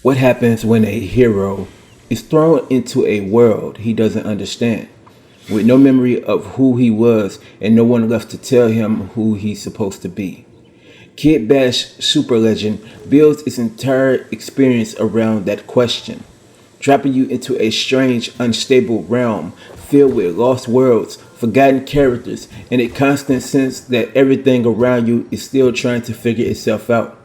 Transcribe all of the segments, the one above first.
What happens when a hero is thrown into a world he doesn't understand, with no memory of who he was and no one left to tell him who he's supposed to be? Kidbash Super Legend builds its entire experience around that question, dropping you into a strange, unstable realm filled with lost worlds, forgotten characters, and a constant sense that everything around you is still trying to figure itself out.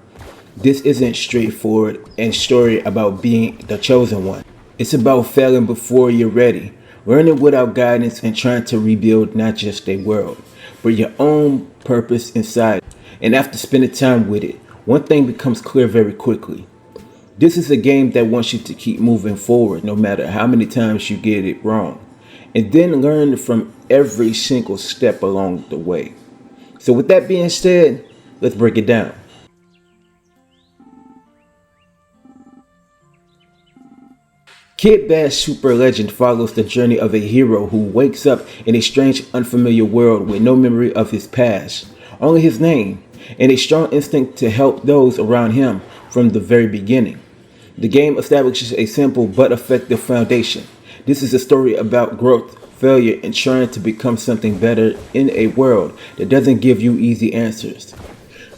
This isn't straightforward and story about being the chosen one. It's about failing before you're ready, learning without guidance, and trying to rebuild not just a world, but your own purpose inside. And after spending time with it, one thing becomes clear very quickly. This is a game that wants you to keep moving forward no matter how many times you get it wrong, and then learn from every single step along the way. So with that being said, let's break it down. Kid Bash Super Legend follows the journey of a hero who wakes up in a strange, unfamiliar world with no memory of his past, only his name, and a strong instinct to help those around him from the very beginning. The game establishes a simple but effective foundation. This is a story about growth, failure, and trying to become something better in a world that doesn't give you easy answers.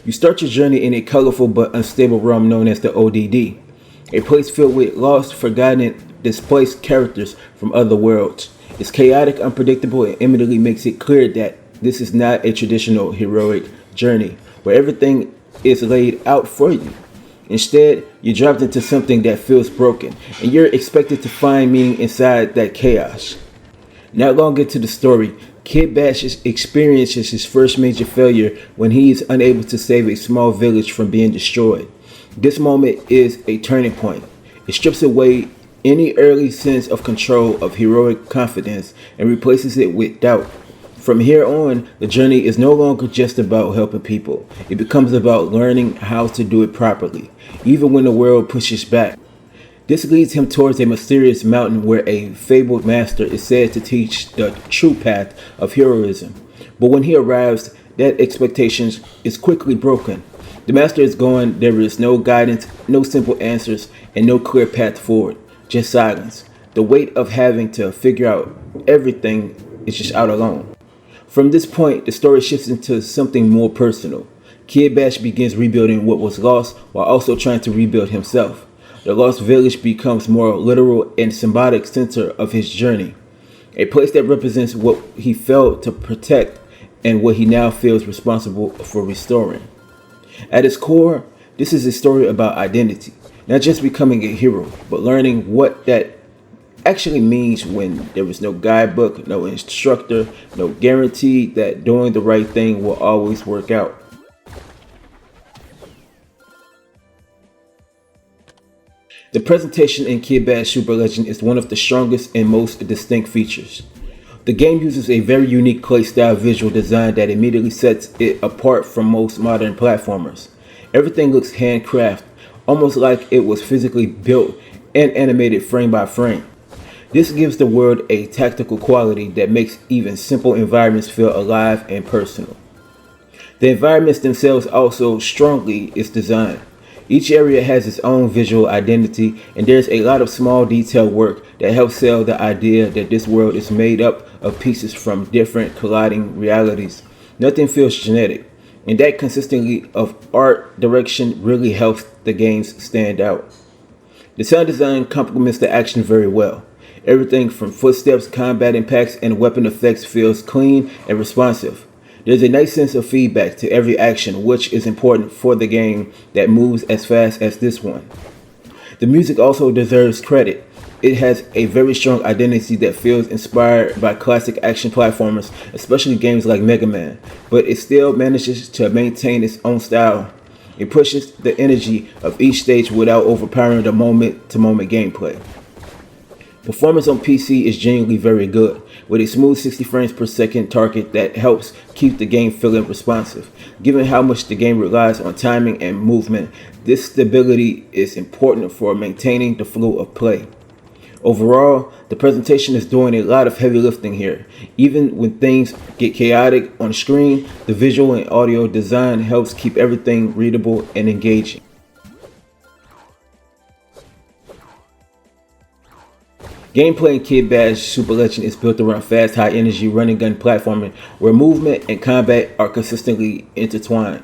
You start your journey in a colorful but unstable realm known as the ODD, a place filled with lost, forgotten, and displaced characters from other worlds. It's chaotic, unpredictable, and immediately makes it clear that this is not a traditional heroic journey where everything is laid out for you. Instead, you're dropped into something that feels broken, and you're expected to find meaning inside that chaos. Not long into the story, Kid Bash experiences his first major failure when he is unable to save a small village from being destroyed. This moment is a turning point. It strips away any early sense of control of heroic confidence and replaces it with doubt. From here on, the journey is no longer just about helping people. It becomes about learning how to do it properly, even when the world pushes back. This leads him towards a mysterious mountain where a fabled master is said to teach the true path of heroism. But when he arrives, that expectation is quickly broken. The master is gone, there is no guidance, no simple answers, and no clear path forward. Just silence. The weight of having to figure out everything is just out alone. From this point, the story shifts into something more personal. Kid Bash begins rebuilding what was lost while also trying to rebuild himself. The lost village becomes more literal and symbolic center of his journey, a place that represents what he failed to protect and what he now feels responsible for restoring. At its core, this is a story about identity, not just becoming a hero, but learning what that actually means when there is no guidebook, no instructor, no guarantee that doing the right thing will always work out. The presentation in Kid Bash Super Legend is one of the strongest and most distinct features. The game uses a very unique clay-style visual design that immediately sets it apart from most modern platformers. Everything looks handcrafted, almost like it was physically built and animated frame by frame. This gives the world a tactical quality that makes even simple environments feel alive and personal. The environments themselves also strongly is designed. Each area has its own visual identity, and there's a lot of small detail work that helps sell the idea that this world is made up of pieces from different colliding realities. Nothing feels genetic, and that consistency of art direction really helps the games stand out. The sound design complements the action very well. Everything from footsteps, combat impacts, and weapon effects feels clean and responsive. There's a nice sense of feedback to every action, which is important for the game that moves as fast as this one. The music also deserves credit. It has a very strong identity that feels inspired by classic action platformers, especially games like Mega Man, but it still manages to maintain its own style. It pushes the energy of each stage without overpowering the moment-to-moment gameplay. Performance on PC is genuinely very good, with a smooth 60 frames per second target that helps keep the game feeling responsive. Given how much the game relies on timing and movement, this stability is important for maintaining the flow of play. Overall, the presentation is doing a lot of heavy lifting here. Even when things get chaotic on screen, the visual and audio design helps keep everything readable and engaging. Gameplay in Kidbash Super Legend is built around fast, high-energy running gun platforming where movement and combat are consistently intertwined.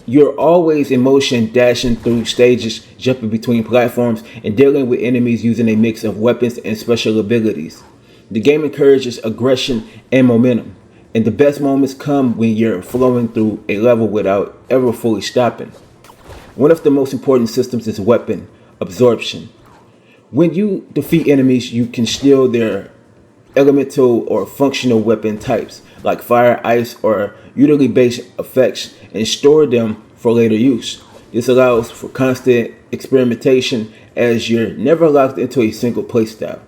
You're always in motion, dashing through stages, jumping between platforms, and dealing with enemies using a mix of weapons and special abilities. The game encourages aggression and momentum, and the best moments come when you're flowing through a level without ever fully stopping. One of the most important systems is weapon absorption. When you defeat enemies, you can steal their elemental or functional weapon types like fire, ice, or utility based effects and store them for later use. This allows for constant experimentation as you're never locked into a single playstyle.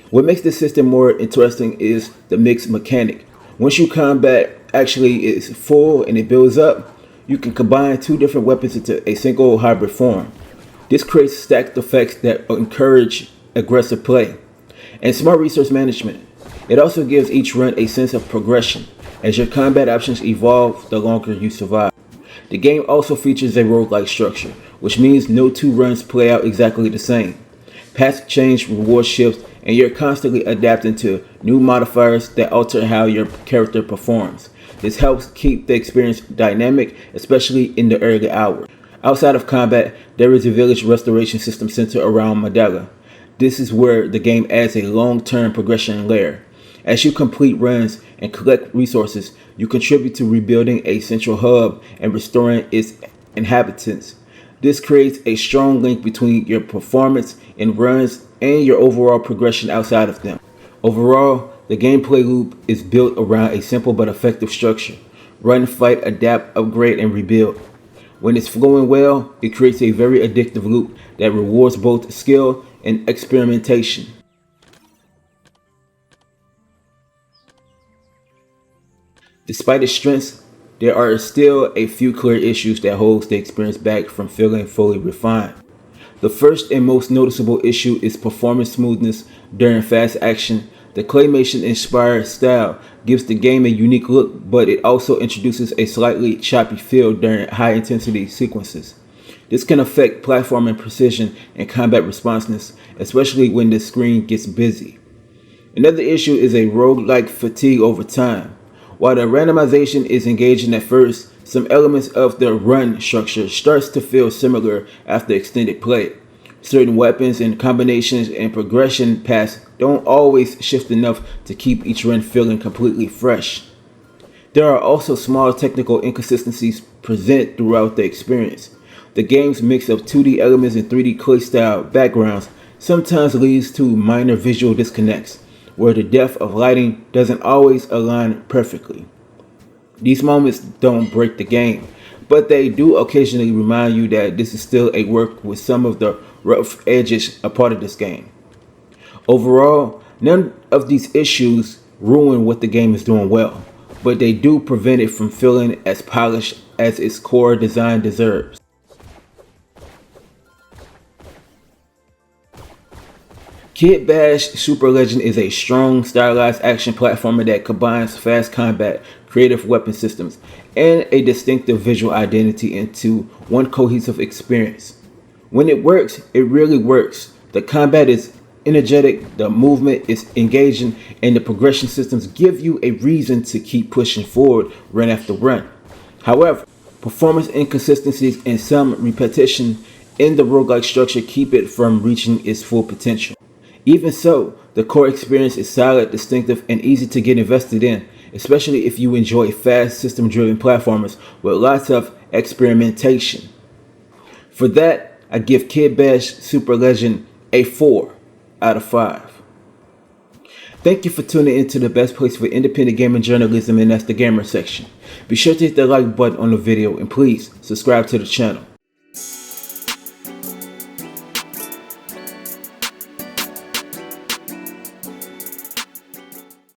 What makes this system more interesting is the mix mechanic. Once your combat actually is full and it builds up, you can combine two different weapons into a single hybrid form. This creates stacked effects that encourage aggressive play and smart resource management. It also gives each run a sense of progression. As your combat options evolve, the longer you survive. The game also features a roguelike structure, which means no two runs play out exactly the same. Paths change, reward shifts, and you're constantly adapting to new modifiers that alter how your character performs. This helps keep the experience dynamic, especially in the early hours. Outside of combat, there is a village restoration system centered around Madala. This is where the game adds a long-term progression layer. As you complete runs and collect resources, you contribute to rebuilding a central hub and restoring its inhabitants. This creates a strong link between your performance in runs and your overall progression outside of them. Overall, the gameplay loop is built around a simple but effective structure. Run, fight, adapt, upgrade, and rebuild. When it's flowing well, it creates a very addictive loop that rewards both skill and experimentation. Despite its strengths, there are still a few clear issues that holds the experience back from feeling fully refined. The first and most noticeable issue is performance smoothness during fast action. The claymation-inspired style gives the game a unique look, but it also introduces a slightly choppy feel during high-intensity sequences. This can affect platforming precision and combat responsiveness, especially when the screen gets busy. Another issue is a roguelike fatigue over time. While the randomization is engaging at first, some elements of the run structure starts to feel similar after extended play. Certain weapons and combinations and progression paths don't always shift enough to keep each run feeling completely fresh. There are also small technical inconsistencies present throughout the experience. The game's mix of 2D elements and 3D clay-style backgrounds sometimes leads to minor visual disconnects, where the depth of lighting doesn't always align perfectly. These moments don't break the game, but they do occasionally remind you that this is still a work with some of the rough edges a part of this game. Overall, none of these issues ruin what the game is doing well, but they do prevent it from feeling as polished as its core design deserves. Kidbash Super Legend is a strong, stylized action platformer that combines fast combat, creative weapon systems, and a distinctive visual identity into one cohesive experience. When it works, it really works. The combat is energetic, the movement is engaging, and the progression systems give you a reason to keep pushing forward run after run. However, performance inconsistencies and some repetition in the roguelike structure keep it from reaching its full potential. Even so, the core experience is solid, distinctive, and easy to get invested in, especially if you enjoy fast, system-driven platformers with lots of experimentation. For that, I give Kidbash Super Legend a 4 out of 5. Thank you for tuning into the best place for independent gaming journalism, and that's the gamer section. Be sure to hit the like button on the video, and please subscribe to the channel.